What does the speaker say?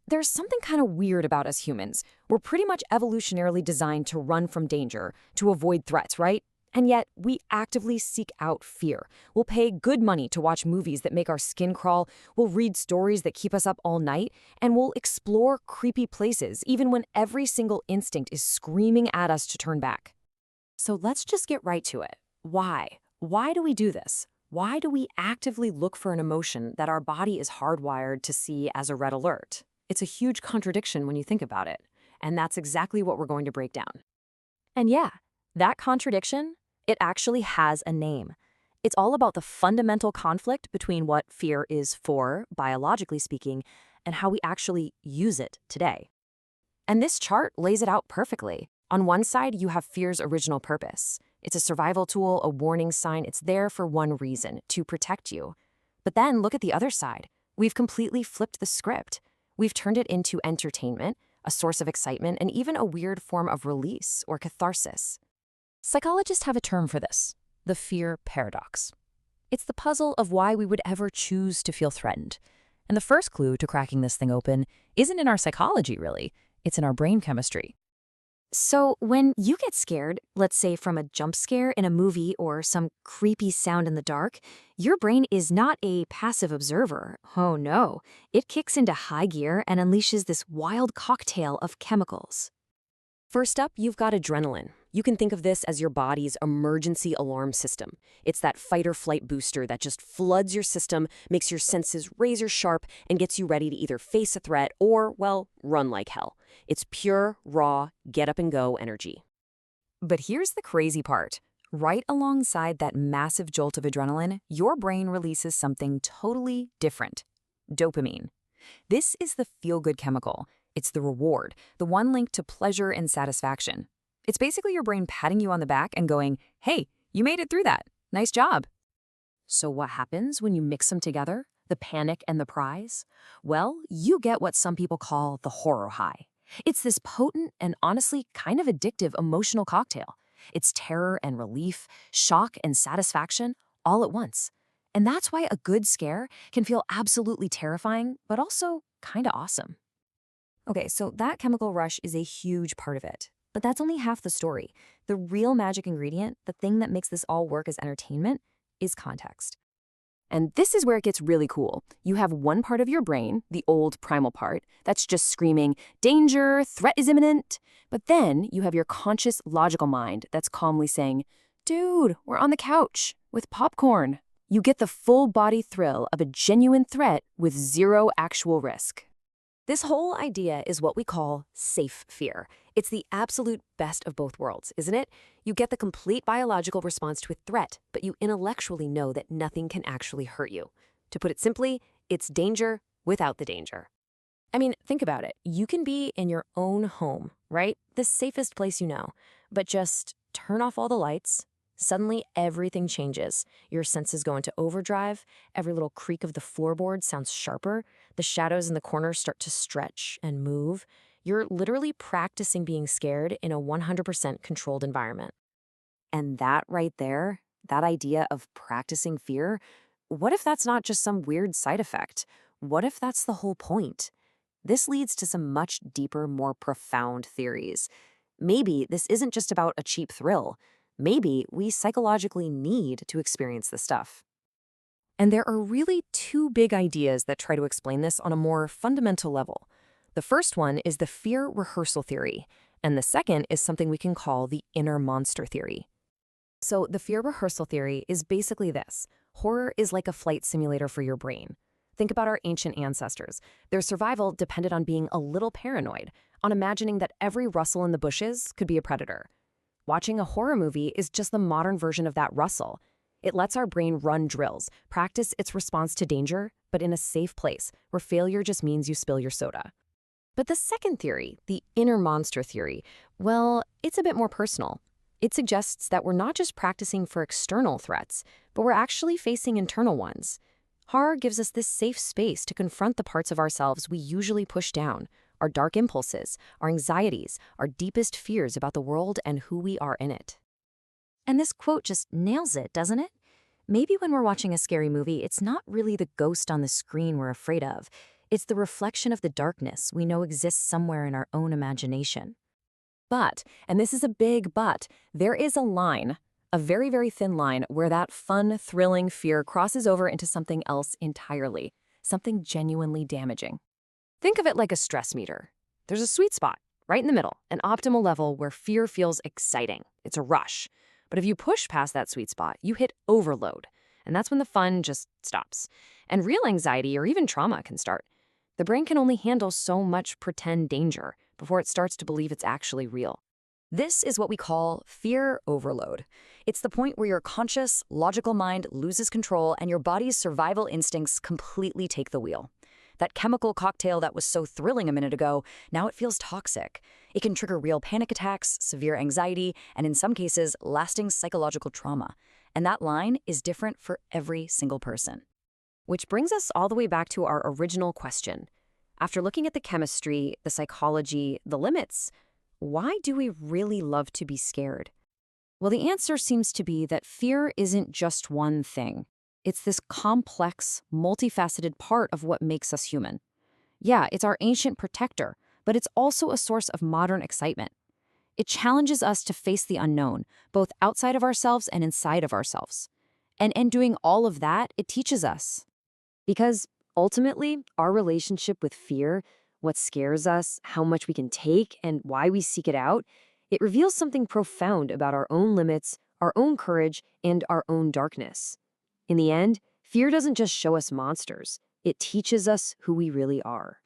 There's something kind of weird about us humans. We're pretty much evolutionarily designed to run from danger, to avoid threats, right? And yet, we actively seek out fear. We'll pay good money to watch movies that make our skin crawl, we'll read stories that keep us up all night, and we'll explore creepy places even when every single instinct is screaming at us to turn back. So let's just get right to it. Why? Why do we do this? Why do we actively look for an emotion that our body is hardwired to see as a red alert? It's a huge contradiction when you think about it. And that's exactly what we're going to break down. And yeah, that contradiction, it actually has a name. It's all about the fundamental conflict between what fear is for, biologically speaking, and how we actually use it today. And this chart lays it out perfectly. On one side, you have fear's original purpose. It's a survival tool, a warning sign. It's there for one reason, to protect you. But then look at the other side. We've completely flipped the script. We've turned it into entertainment, a source of excitement, and even a weird form of release or catharsis. Psychologists have a term for this, the fear paradox. It's the puzzle of why we would ever choose to feel threatened. And the first clue to cracking this thing open isn't in our psychology, really. It's in our brain chemistry. So when you get scared, let's say from a jump scare in a movie or some creepy sound in the dark, your brain is not a passive observer. Oh no, it kicks into high gear and unleashes this wild cocktail of chemicals. First up, you've got adrenaline. You can think of this as your body's emergency alarm system. It's that fight or flight booster that just floods your system, makes your senses razor sharp, and gets you ready to either face a threat or, well, run like hell. It's pure, raw, get up and go energy. But here's the crazy part. Right alongside that massive jolt of adrenaline, your brain releases something totally different: dopamine. This is the feel-good chemical. It's the reward, the one linked to pleasure and satisfaction. It's basically your brain patting you on the back and going, hey, you made it through that. Nice job. So what happens when you mix them together, the panic and the prize? Well, you get what some people call the horror high. It's this potent and honestly kind of addictive emotional cocktail. It's terror and relief, shock and satisfaction, all at once. And that's why a good scare can feel absolutely terrifying, but also kind of awesome. Okay, so that chemical rush is a huge part of it. But that's only half the story. The real magic ingredient, the thing that makes this all work as entertainment, is context. And this is where it gets really cool. You have one part of your brain, the old primal part, that's just screaming, danger, threat is imminent. But then you have your conscious, logical mind that's calmly saying, dude, we're on the couch with popcorn. You get the full body thrill of a genuine threat with zero actual risk. This whole idea is what we call safe fear. It's the absolute best of both worlds, isn't it? You get the complete biological response to a threat, but you intellectually know that nothing can actually hurt you. To put it simply, it's danger without the danger. I mean, think about it. You can be in your own home, right? The safest place you know, but just turn off all the lights. Suddenly, everything changes. Your senses go into overdrive. Every little creak of the floorboard sounds sharper. The shadows in the corners start to stretch and move. You're literally practicing being scared in a 100% controlled environment. And that right there, that idea of practicing fear, what if that's not just some weird side effect? What if that's the whole point? This leads to some much deeper, more profound theories. Maybe this isn't just about a cheap thrill. Maybe we psychologically need to experience this stuff. And there are really two big ideas that try to explain this on a more fundamental level. The first one is the fear rehearsal theory, and the second is something we can call the inner monster theory. So the fear rehearsal theory is basically this. Horror is like a flight simulator for your brain. Think about our ancient ancestors. Their survival depended on being a little paranoid, on imagining that every rustle in the bushes could be a predator. Watching a horror movie is just the modern version of that rustle. It lets our brain run drills, practice its response to danger, but in a safe place, where failure just means you spill your soda. But the second theory, the inner monster theory, well, it's a bit more personal. It suggests that we're not just practicing for external threats, but we're actually facing internal ones. Horror gives us this safe space to confront the parts of ourselves we usually push down, our dark impulses, our anxieties, our deepest fears about the world and who we are in it. And this quote just nails it, doesn't it? Maybe when we're watching a scary movie, it's not really the ghost on the screen we're afraid of. It's the reflection of the darkness we know exists somewhere in our own imagination. But, and this is a big but, there is a line, a very, very thin line, where that fun, thrilling fear crosses over into something else entirely, something genuinely damaging. Think of it like a stress meter. There's a sweet spot, right in the middle, an optimal level where fear feels exciting. It's a rush. But if you push past that sweet spot, you hit overload. And that's when the fun just stops. And real anxiety or even trauma can start. The brain can only handle so much pretend danger before it starts to believe it's actually real. This is what we call fear overload. It's the point where your conscious, logical mind loses control and your body's survival instincts completely take the wheel. That chemical cocktail that was so thrilling a minute ago, now it feels toxic. It can trigger real panic attacks, severe anxiety, and in some cases, lasting psychological trauma. And that line is different for every single person. Which brings us all the way back to our original question. After looking at the chemistry, the psychology, the limits, why do we really love to be scared? Well, the answer seems to be that fear isn't just one thing. It's this complex, multifaceted part of what makes us human. Yeah, it's our ancient protector, but it's also a source of modern excitement. It challenges us to face the unknown, both outside of ourselves and inside of ourselves. And in doing all of that, it teaches us. Because ultimately, our relationship with fear, what scares us, how much we can take, and why we seek it out, it reveals something profound about our own limits, our own courage, and our own darkness. In the end, fear doesn't just show us monsters, it teaches us who we really are.